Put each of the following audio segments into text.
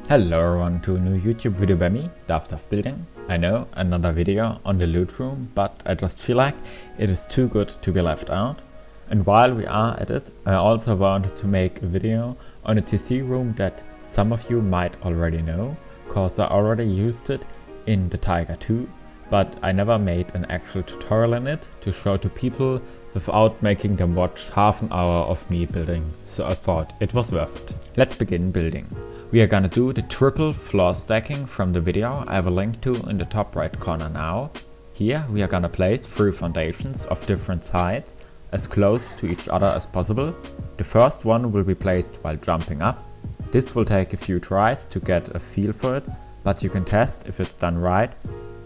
Hello everyone to a new YouTube video by me, DavDav Building. I know, another video on the loot room, but I just feel like it is too good to be left out. And while we are at it, I also wanted to make a video on a TC room that some of you might already know, cause I already used it in the Tiger 2, but I never made an actual tutorial in it to show to people without making them watch half an hour of me building, so I thought it was worth it. Let's begin building. We are gonna do the triple floor stacking from the video I have a link to in the top right corner now. Here we are gonna place 3 foundations of different heights as close to each other as possible. The first one will be placed while jumping up. This will take a few tries to get a feel for it, but you can test if it's done right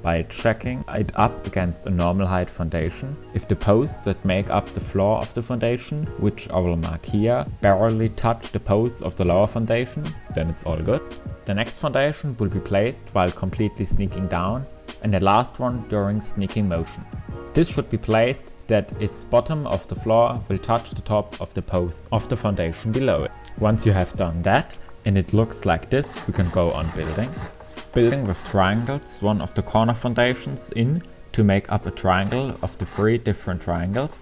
by checking it up against a normal height foundation. If the posts that make up the floor of the foundation, which I will mark here, barely touch the posts of the lower foundation, then it's all good. The next foundation will be placed while completely sneaking down, and the last one during sneaking motion. This should be placed that its bottom of the floor will touch the top of the post of the foundation below it. Once you have done that, and it looks like this, we can go on building. Building with triangles one of the corner foundations in to make up a triangle of the 3 different triangles.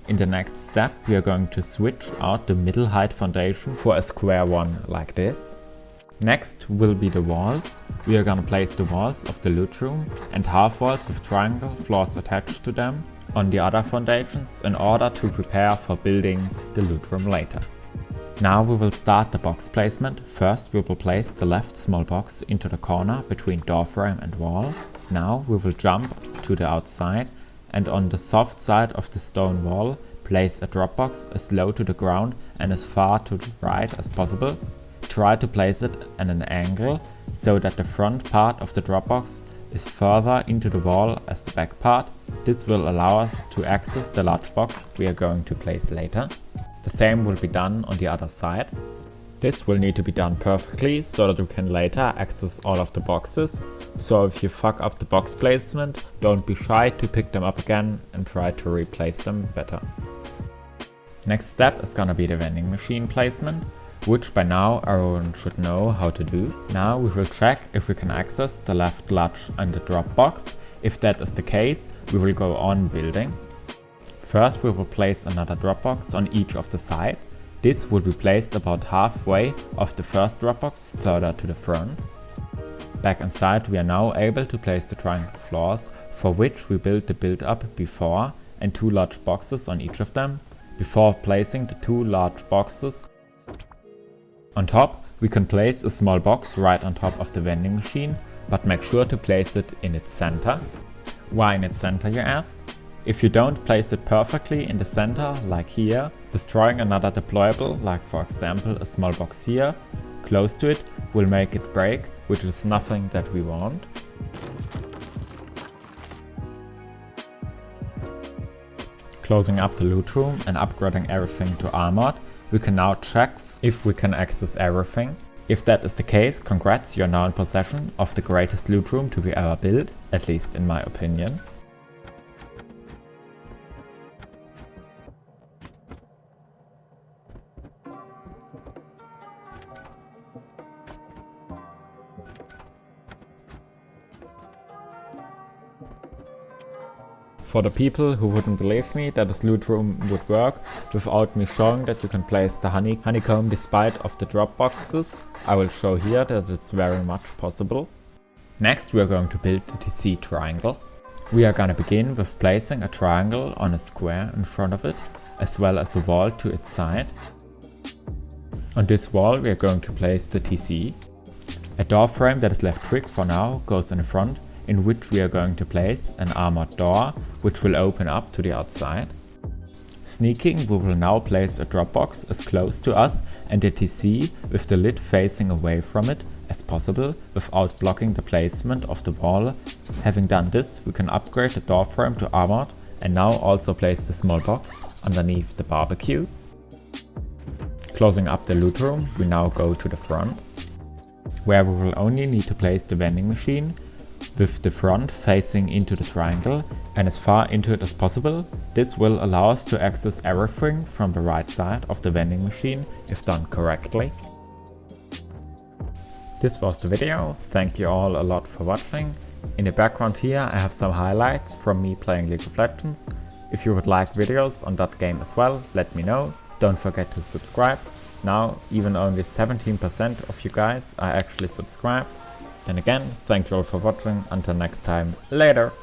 In the next step we are going to switch out the middle height foundation for a square one like this. Next will be the walls. We are gonna place the walls of the loot room and half walls with triangle floors attached to them on the other foundations in order to prepare for building the loot room later. Now we will start the box placement. First we will place the left small box into the corner between door frame and wall. Now we will jump to the outside and on the soft side of the stone wall place a drop box as low to the ground and as far to the right as possible. Try to place it at an angle so that the front part of the drop box is further into the wall as the back part. This will allow us to access the large box we are going to place later. The same will be done on the other side. This will need to be done perfectly so that we can later access all of the boxes. So if you fuck up the box placement, don't be shy to pick them up again and try to replace them better. Next step is gonna be the vending machine placement, which by now everyone should know how to do. Now we will check if we can access the left latch and the drop box. If that is the case, we will go on building. First we will place another Dropbox on each of the sides. This will be placed about halfway of the first Dropbox, further to the front. Back inside we are now able to place the triangle floors, for which we built the build up before and 2 large boxes on each of them. Before placing the 2 large boxes on top, we can place a small box right on top of the vending machine, but make sure to place it in its center. Why in its center, you ask? If you don't place it perfectly in the center, like here, destroying another deployable, like for example a small box here, close to it, will make it break, which is nothing that we want. Closing up the loot room and upgrading everything to armored, we can now check if we can access everything. If that is the case, congrats, you're now in possession of the greatest loot room to be ever built, at least in my opinion. For the people who wouldn't believe me that this loot room would work without me showing that you can place the honeycomb despite of the drop boxes, I will show here that it's very much possible. Next we are going to build the TC triangle. We are gonna begin with placing a triangle on a square in front of it, as well as a wall to its side. On this wall we are going to place the TC. A door frame that is left trick for now goes in front, in which we are going to place an armored door, which will open up to the outside. Sneaking, we will now place a drop box as close to us and the TC with the lid facing away from it as possible without blocking the placement of the wall. Having done this, we can upgrade the door frame to armored and now also place the small box underneath the barbecue. Closing up the loot room, we now go to the front, where we will only need to place the vending machine with the front facing into the triangle and as far into it as possible. This will allow us to access everything from the right side of the vending machine if done correctly. This was the video. Thank you all a lot for watching. In the background here I have some highlights from me playing League of Legends. If you would like videos on that game as well, let me know. Don't forget to subscribe. Now even only 17% of you guys are actually subscribed. Then again, thank you all for watching. Until next time, later!